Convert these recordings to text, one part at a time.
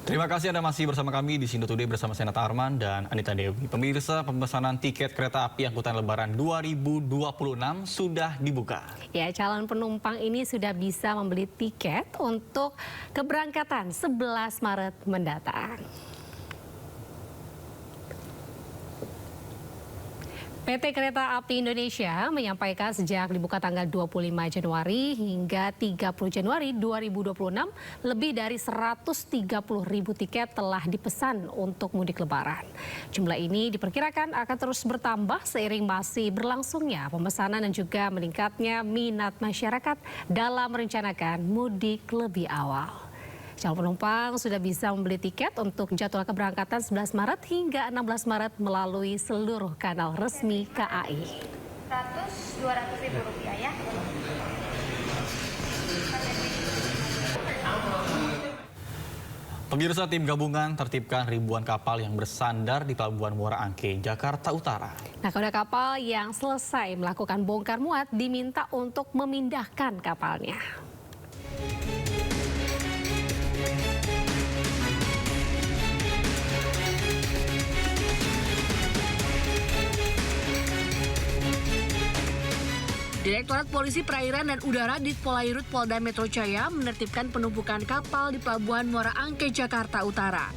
Terima kasih Anda masih bersama kami di Sindo Today bersama saya Nata Arman dan Anita Dewi. Pemirsa, pemesanan tiket kereta api angkutan Lebaran 2026 sudah dibuka. Ya, calon penumpang ini sudah bisa membeli tiket untuk keberangkatan 11 Maret mendatang. PT Kereta Api Indonesia menyampaikan sejak dibuka tanggal 25 Januari hingga 30 Januari 2026, lebih dari 130.000 tiket telah dipesan untuk mudik lebaran. Jumlah ini diperkirakan akan terus bertambah seiring masih berlangsungnya pemesanan dan juga meningkatnya minat masyarakat dalam merencanakan mudik lebih awal. Calon penumpang sudah bisa membeli tiket untuk jadwal keberangkatan 11 Maret hingga 16 Maret melalui seluruh kanal resmi KAI. 200 ribu rupiah ya. Pemirsa, tim gabungan tertibkan ribuan kapal yang bersandar di Pelabuhan Muara Angke, Jakarta Utara. Nakoda kapal yang selesai melakukan bongkar muat diminta untuk memindahkan kapalnya. Direktorat Polisi Perairan dan Udara Ditpolairut Polda Metro Jaya menertibkan penumpukan kapal di Pelabuhan Muara Angke, Jakarta Utara.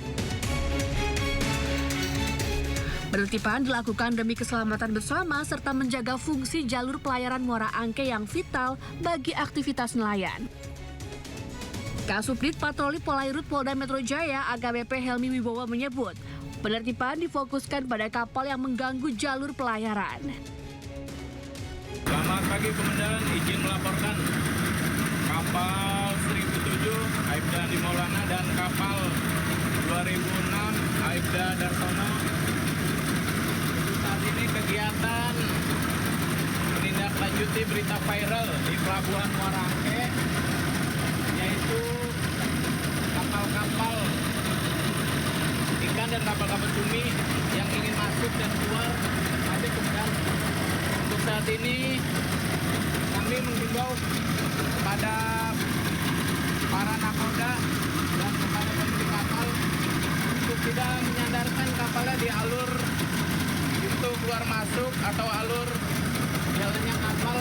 Penertiban dilakukan demi keselamatan bersama serta menjaga fungsi jalur pelayaran Muara Angke yang vital bagi aktivitas nelayan. Kasubdit Patroli Polairut Polda Metro Jaya AKBP Helmi Wibowo menyebut, penertiban difokuskan pada kapal yang mengganggu jalur pelayaran. Selamat pagi Komandan, izin melaporkan kapal 1007 Aibda Andi Maulana dan kapal 2006 Aibda Darsono. Saat ini kegiatan menindaklanjuti berita viral di Pelabuhan Muara Angke, yaitu kapal-kapal ikan dan kapal-kapal cumi yang ingin masuk dan keluar masih Komandan. Untuk saat ini kami menghimbau kepada para nakoda dan kepada pemilik kapal untuk tidak menyandarkan kapalnya di alur pintu keluar masuk atau alur jalannya kapal.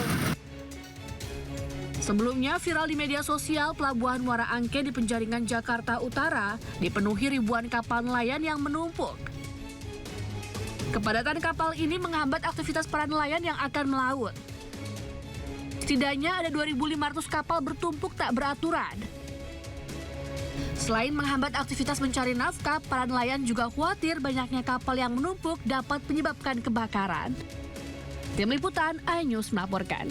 Sebelumnya viral di media sosial, Pelabuhan Muara Angke di Penjaringan Jakarta Utara dipenuhi ribuan kapal nelayan yang menumpuk. Kepadatan kapal ini menghambat aktivitas para nelayan yang akan melaut. Setidaknya ada 2.500 kapal bertumpuk tak beraturan. Selain menghambat aktivitas mencari nafkah, para nelayan juga khawatir banyaknya kapal yang menumpuk dapat menyebabkan kebakaran. Tim Liputan iNews melaporkan.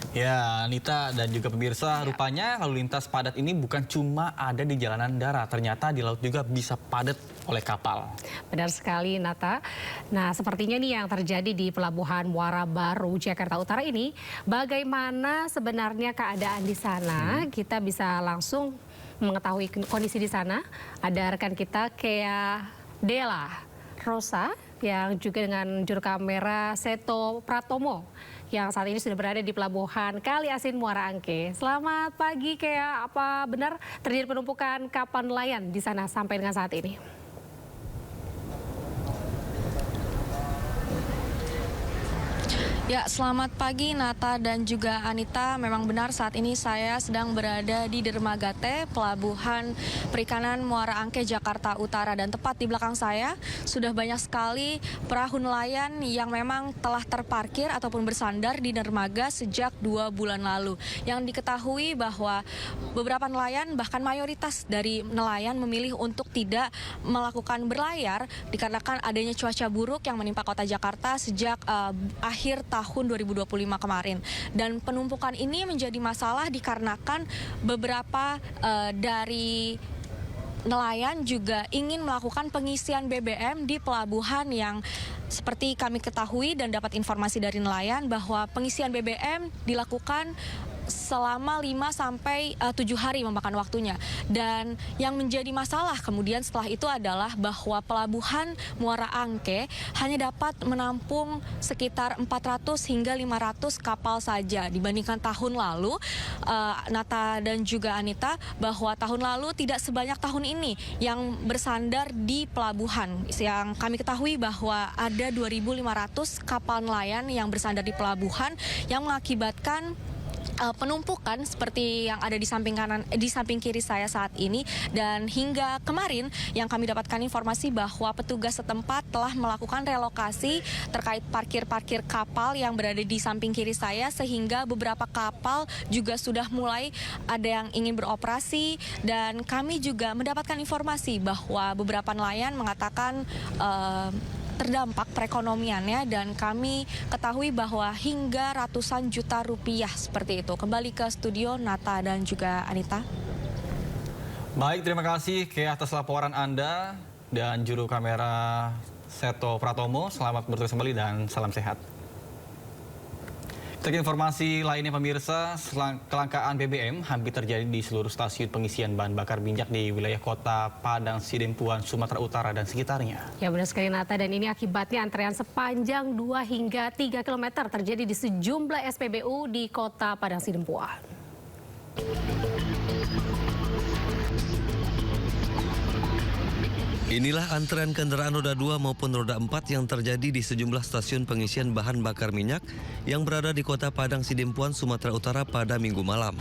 Ya, Anita dan juga pemirsa, rupanya lalu lintas padat ini bukan cuma ada di jalanan darat, ternyata di laut juga bisa padat oleh kapal. Benar sekali, Nata. Nah, sepertinya nih yang terjadi di Pelabuhan Muara Baru, Jakarta Utara ini, bagaimana sebenarnya keadaan di sana? Kita bisa langsung mengetahui kondisi di sana. Ada rekan kita, Kea Dela Rosa, yang juga dengan juru kamera Seto Pratomo, yang saat ini sudah berada di Pelabuhan Kali Asin Muara Angke. Selamat pagi, Kea. Apa benar terjadi penumpukan kapal nelayan di sana sampai dengan saat ini? Ya, selamat pagi Nata dan juga Anita. Memang benar saat ini saya sedang berada di Dermaga T, Pelabuhan Perikanan Muara Angke, Jakarta Utara. Dan tepat di belakang saya sudah banyak sekali perahu nelayan yang memang telah terparkir ataupun bersandar di dermaga sejak 2 bulan lalu. Yang diketahui bahwa beberapa nelayan, bahkan mayoritas dari nelayan memilih untuk tidak melakukan berlayar dikarenakan adanya cuaca buruk yang menimpa kota Jakarta sejak akhir tahun 2025 kemarin. Dan penumpukan ini menjadi masalah dikarenakan beberapa dari nelayan juga ingin melakukan pengisian BBM di pelabuhan yang seperti kami ketahui dan dapat informasi dari nelayan bahwa pengisian BBM dilakukan selama 5 sampai 7 hari memakan waktunya. Dan yang menjadi masalah kemudian setelah itu adalah bahwa pelabuhan Muara Angke hanya dapat menampung sekitar 400 hingga 500 kapal saja dibandingkan tahun lalu, Nata dan juga Anita, bahwa tahun lalu tidak sebanyak tahun ini yang bersandar di pelabuhan. Yang kami ketahui bahwa ada 2.500 kapal nelayan yang bersandar di pelabuhan yang mengakibatkan penumpukan seperti yang ada di samping kiri saya saat ini. Dan hingga kemarin yang kami dapatkan informasi bahwa petugas setempat telah melakukan relokasi terkait parkir kapal yang berada di samping kiri saya, sehingga beberapa kapal juga sudah mulai ada yang ingin beroperasi. Dan kami juga mendapatkan informasi bahwa beberapa nelayan mengatakan terdampak perekonomiannya, dan kami ketahui bahwa hingga ratusan juta rupiah seperti itu. Kembali ke studio, Nata dan juga Anita. Baik, terima kasih atas laporan Anda dan juru kamera Seto Pratomo. Selamat bertugas kembali dan salam sehat. Untuk informasi lainnya pemirsa, kelangkaan BBM hampir terjadi di seluruh stasiun pengisian bahan bakar minyak di wilayah kota Padang Sidempuan, Sumatera Utara dan sekitarnya. Ya benar sekali Nata, dan ini akibatnya antrean sepanjang 2 hingga 3 km terjadi di sejumlah SPBU di kota Padang Sidempuan. Inilah antrean kendaraan roda 2 maupun roda 4 yang terjadi di sejumlah stasiun pengisian bahan bakar minyak yang berada di kota Padang Sidempuan, Sumatera Utara pada Minggu malam.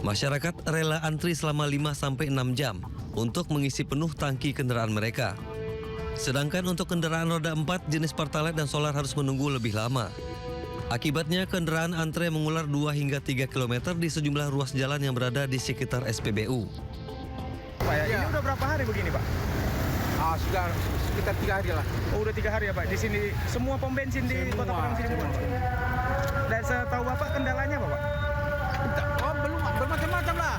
Masyarakat rela antri selama 5-6 jam untuk mengisi penuh tangki kendaraan mereka. Sedangkan untuk kendaraan roda 4 jenis Pertalite dan Solar harus menunggu lebih lama. Akibatnya kendaraan antre mengular 2 hingga 3 km di sejumlah ruas jalan yang berada di sekitar SPBU. Pak, ya, ini udah berapa hari begini, Pak? Sudah sekitar 3 hari lah. Oh, udah 3 hari ya, Pak. Di sini semua pom bensin di Kota Padang Sidempuan. Dan setahu Bapak kendalanya apa, Pak? Oh, belum, bermacam-macam lah.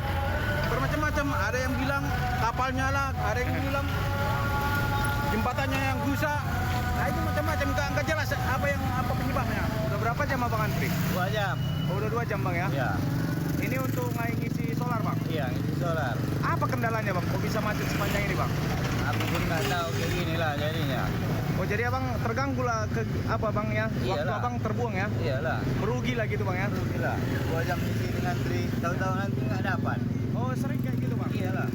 Bermacam-macam. Ada yang bilang kapalnya lah, ada yang bilang jembatannya yang rusak. Nah, itu macam-macam. Enggak jelas apa penyebabnya. Udah berapa jam Abang antri? 2 jam. Oh, udah 2 jam, Bang ya? Iya. Ini untuk ngisi solar, Bang? Iya, ngisi solar. Apa kendalanya, Bang? Kok bisa macet sepanjang ini, Bang? Aku pun nggak tahu kayak gini lah jadinya. Oh, jadi Abang terganggu lah ke apa, Bang ya? Waktu Iyalah. Abang terbuang ya? Iyalah. Merugi lah gitu, Bang ya? Gila. 2 jam di sini ngantri, tahu-tahu nanti nggak dapat. Oh, sering kayak gitu, Bang? Iyalah.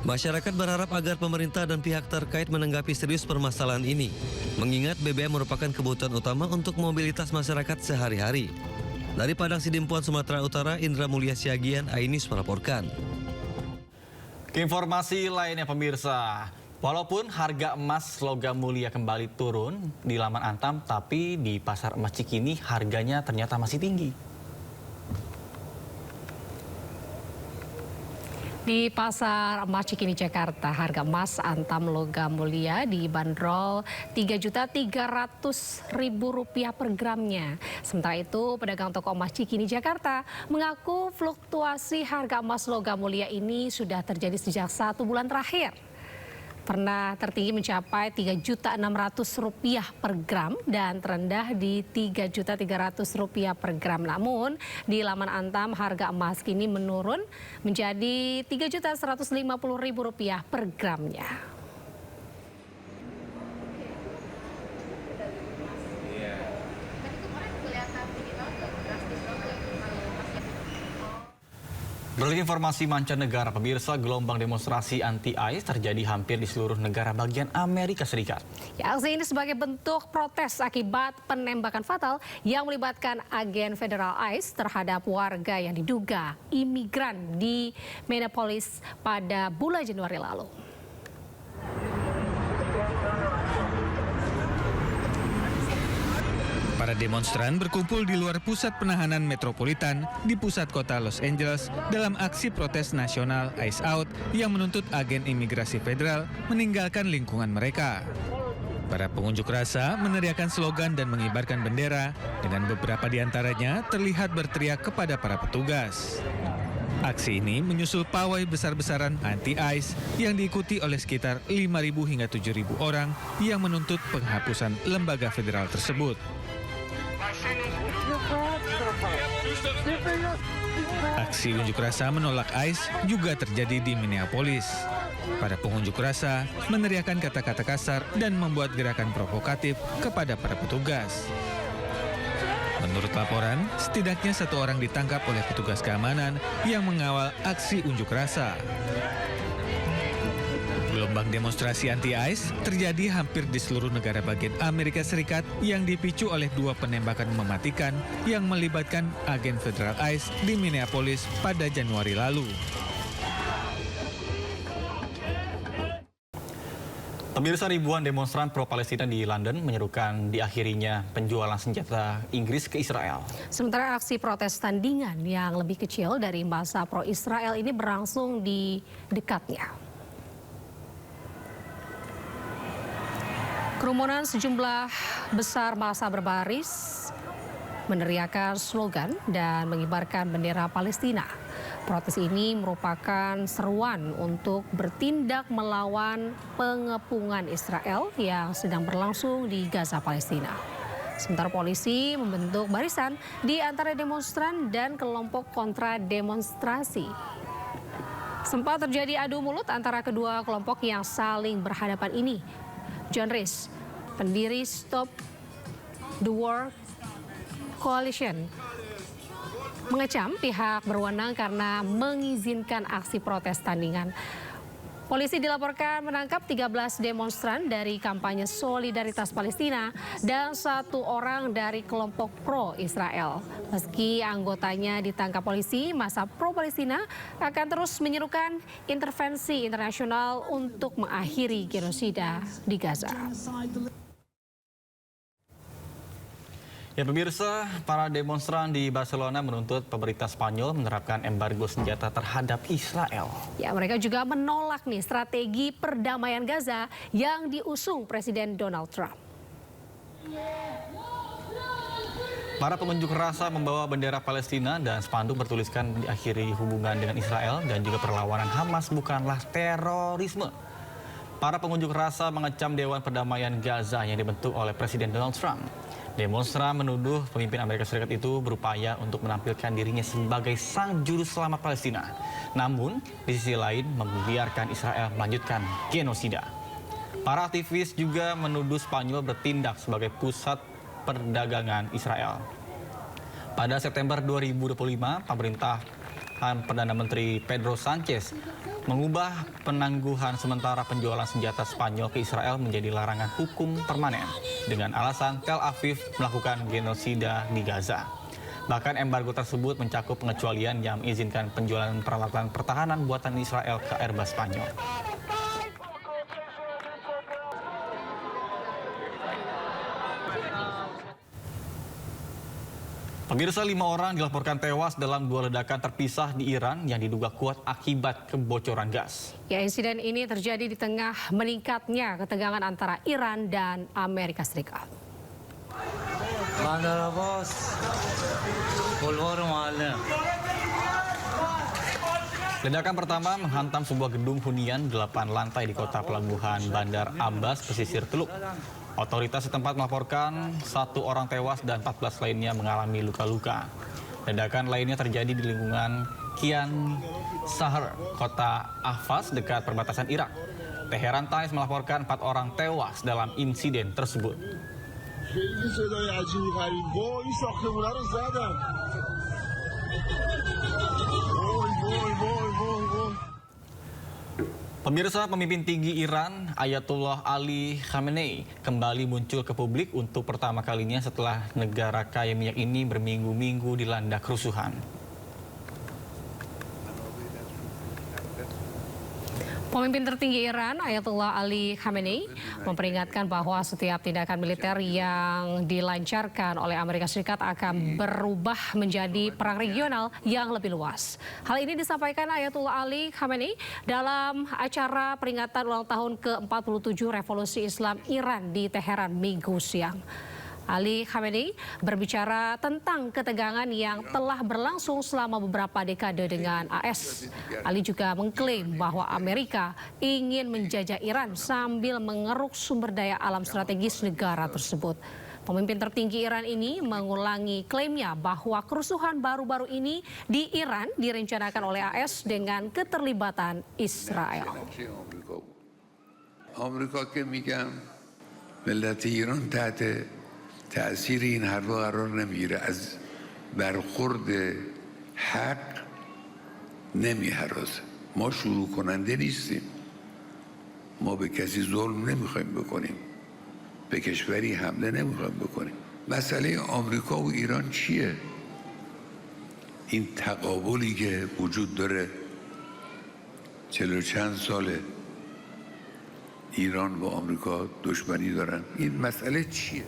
Masyarakat berharap agar pemerintah dan pihak terkait menanggapi serius permasalahan ini, mengingat BBM merupakan kebutuhan utama untuk mobilitas masyarakat sehari-hari. Dari Padang Sidempuan, Sumatera Utara, Indra Mulia Siagian, Ainus melaporkan. Informasi lainnya pemirsa, walaupun harga emas logam mulia kembali turun di Laman Antam, tapi di Pasar Emas Cikini harganya ternyata masih tinggi. Di Pasar Emas Cikini, Jakarta, harga emas antam logam mulia dibanderol Rp3.300.000 per gramnya. Sementara itu, pedagang toko emas Cikini, Jakarta mengaku fluktuasi harga emas logam mulia ini sudah terjadi sejak 1 bulan terakhir. Pernah tertinggi mencapai Rp3.600.000 per gram dan terendah di Rp3.300.000 per gram. Namun di Laman Antam harga emas kini menurun menjadi Rp3.150.000 per gramnya. Beralih informasi mancanegara, pemirsa, gelombang demonstrasi anti-ICE terjadi hampir di seluruh negara bagian Amerika Serikat. Ya, aksi ini sebagai bentuk protes akibat penembakan fatal yang melibatkan agen federal ICE terhadap warga yang diduga imigran di Minneapolis pada bulan Januari lalu. Para demonstran berkumpul di luar pusat penahanan metropolitan di pusat kota Los Angeles dalam aksi protes nasional ICE Out yang menuntut agen imigrasi federal meninggalkan lingkungan mereka. Para pengunjuk rasa meneriakkan slogan dan mengibarkan bendera, dengan beberapa di antaranya terlihat berteriak kepada para petugas. Aksi ini menyusul pawai besar-besaran anti-ICE yang diikuti oleh sekitar 5.000 hingga 7.000 orang yang menuntut penghapusan lembaga federal tersebut. Aksi unjuk rasa menolak ICE juga terjadi di Minneapolis. Para pengunjuk rasa meneriakkan kata-kata kasar dan membuat gerakan provokatif kepada para petugas. Menurut laporan, setidaknya 1 orang ditangkap oleh petugas keamanan yang mengawal aksi unjuk rasa. Gelombang demonstrasi anti-ICE terjadi hampir di seluruh negara bagian Amerika Serikat yang dipicu oleh 2 penembakan mematikan yang melibatkan agen federal ICE di Minneapolis pada Januari lalu. Pemirsa, ribuan demonstran pro-Palestina di London menyerukan diakhirinya penjualan senjata Inggris ke Israel. Sementara aksi protes tandingan yang lebih kecil dari massa pro-Israel ini berlangsung di dekatnya. Kerumunan sejumlah besar massa berbaris meneriakkan slogan dan mengibarkan bendera Palestina. Protes ini merupakan seruan untuk bertindak melawan pengepungan Israel yang sedang berlangsung di Gaza, Palestina. Sementara polisi membentuk barisan di antara demonstran dan kelompok kontra demonstrasi. Sempat terjadi adu mulut antara kedua kelompok yang saling berhadapan ini. John Rees, pendiri Stop the War Coalition, mengecam pihak berwenang karena mengizinkan aksi protes tandingan. Polisi dilaporkan menangkap 13 demonstran dari kampanye Solidaritas Palestina dan 1 orang dari kelompok pro-Israel. Meski anggotanya ditangkap polisi, massa pro-Palestina akan terus menyerukan intervensi internasional untuk mengakhiri genosida di Gaza. Ya pemirsa, para demonstran di Barcelona menuntut pemerintah Spanyol menerapkan embargo senjata terhadap Israel. Ya, mereka juga menolak nih strategi perdamaian Gaza yang diusung Presiden Donald Trump. Para pengunjuk rasa membawa bendera Palestina dan spanduk bertuliskan diakhiri hubungan dengan Israel dan juga perlawanan Hamas bukanlah terorisme. Para pengunjuk rasa mengecam Dewan Perdamaian Gaza yang dibentuk oleh Presiden Donald Trump. Demonstran menuduh pemimpin Amerika Serikat itu berupaya untuk menampilkan dirinya sebagai sang juru selamat Palestina. Namun, di sisi lain membiarkan Israel melanjutkan genosida. Para aktivis juga menuduh Spanyol bertindak sebagai pusat perdagangan Israel. Pada September 2025, pemerintahan Perdana Menteri Pedro Sanchez mengubah penangguhan sementara penjualan senjata Spanyol ke Israel menjadi larangan hukum permanen dengan alasan Tel Aviv melakukan genosida di Gaza. Bahkan embargo tersebut mencakup pengecualian yang mengizinkan penjualan peralatan pertahanan buatan Israel ke Airbus Spanyol. Pemirsa, 5 orang dilaporkan tewas dalam 2 ledakan terpisah di Iran yang diduga kuat akibat kebocoran gas. Ya, insiden ini terjadi di tengah meningkatnya ketegangan antara Iran dan Amerika Serikat. Ledakan pertama menghantam sebuah gedung hunian 8 lantai di kota pelabuhan Bandar Abbas, pesisir Teluk. Otoritas setempat melaporkan 1 orang tewas dan 14 lainnya mengalami luka-luka. Ledakan lainnya terjadi di lingkungan Kian Sahar, kota Ahvaz dekat perbatasan Irak. Teheran Times melaporkan 4 orang tewas dalam insiden tersebut. Pemirsa, pemimpin tinggi Iran, Ayatollah Ali Khamenei, kembali muncul ke publik untuk pertama kalinya setelah negara kaya minyak ini berminggu-minggu dilanda kerusuhan. Pemimpin tertinggi Iran, Ayatollah Ali Khamenei, memperingatkan bahwa setiap tindakan militer yang dilancarkan oleh Amerika Serikat akan berubah menjadi perang regional yang lebih luas. Hal ini disampaikan Ayatollah Ali Khamenei dalam acara peringatan ulang tahun ke-47 Revolusi Islam Iran di Teheran Minggu siang. Ali Khamenei berbicara tentang ketegangan yang telah berlangsung selama beberapa dekade dengan AS. Ali juga mengklaim bahwa Amerika ingin menjajah Iran sambil mengeruk sumber daya alam strategis negara tersebut. Pemimpin tertinggi Iran ini mengulangi klaimnya bahwa kerusuhan baru-baru ini di Iran direncanakan oleh AS dengan keterlibatan Israel. آمریکا که میگم ملت ایران تحت تأثیر این حرفا قرار نمیگیره از برخورد حق نمیهرازه ما شروع کننده نیستیم ما به کسی ظلم نمیخوایم بکنیم به کشوری حمله نمیخوایم بکنیم مسئله آمریکا و ایران چیه این تقابلی که وجود داره 40 چند ساله ایران با آمریکا دشمنی دارن این مسئله چیه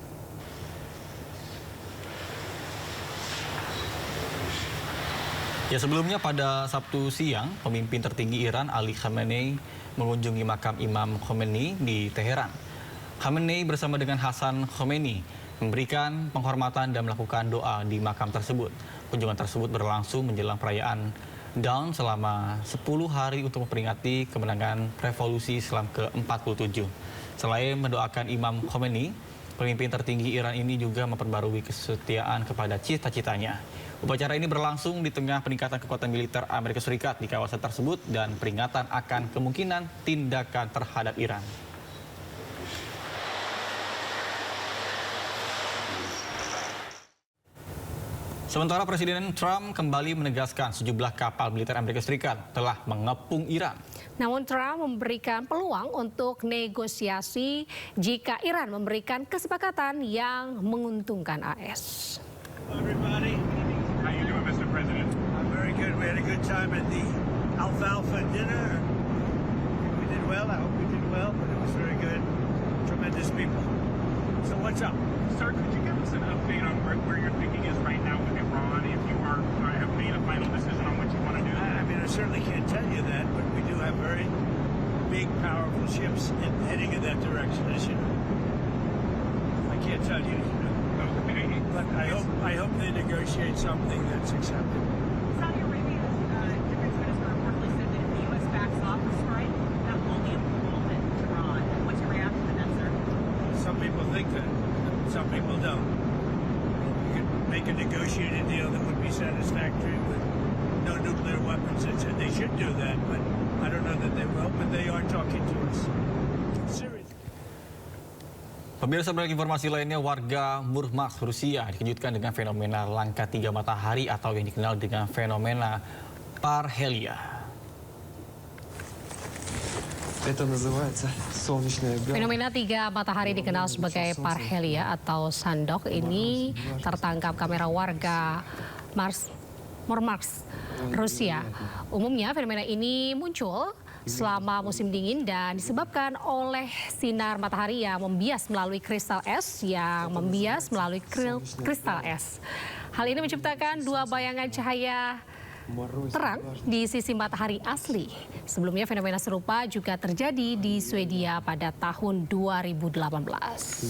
Ya, sebelumnya pada Sabtu siang, pemimpin tertinggi Iran Ali Khamenei mengunjungi makam Imam Khomeini di Teheran. Khamenei bersama dengan Hasan Khomeini memberikan penghormatan dan melakukan doa di makam tersebut. Kunjungan tersebut berlangsung menjelang perayaan Dawn selama 10 hari untuk memperingati kemenangan Revolusi Islam ke-47. Selain mendoakan Imam Khomeini, pemimpin tertinggi Iran ini juga memperbarui kesetiaan kepada cita-citanya. Upacara ini berlangsung di tengah peningkatan kekuatan militer Amerika Serikat di kawasan tersebut dan peringatan akan kemungkinan tindakan terhadap Iran. Sementara Presiden Trump kembali menegaskan sejumlah kapal militer Amerika Serikat telah mengepung Iran. Namun Trump memberikan peluang untuk negosiasi jika Iran memberikan kesepakatan yang menguntungkan AS. Everybody, how you doing, Mr. President? I'm very good. We had a good time at the alfalfa dinner. We did well. I hope we did well, but it was very good. Tremendous people. So what's up? Sir, could you give us an update on where your thinking is right now with Iran? If you have made a final decision on what you want to do? I mean, I certainly can't tell you that, but we do have very big, powerful ships heading in that direction, as you know. I can't tell you, but I hope they negotiate something that's acceptable. Saudi Arabia's defense minister reportedly said that if the U.S. backs off the strike, that will only embolden Iran. What's your reaction to that, sir? Some people think that, some people don't. You could make a negotiated deal that would be satisfactory with no nuclear weapons. They should do that, but I don't know that they will, but they are talking to us. Seriously. Pemirsa, berikut informasi lainnya, warga Murmansk, Rusia dikejutkan dengan fenomena langka 3 matahari atau yang dikenal dengan fenomena parhelia. Fenomena 3 matahari dikenal sebagai parhelia atau sandok ini tertangkap kamera warga Murmansk, Rusia. Umumnya fenomena ini muncul selama musim dingin dan disebabkan oleh sinar matahari yang membias melalui kristal es yang membias melalui kristal es. Hal ini menciptakan 2 bayangan cahaya terang di sisi matahari asli. Sebelumnya fenomena serupa juga terjadi di Swedia pada tahun 2018.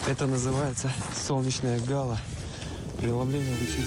Это называется солнечная гала. Преломление лучей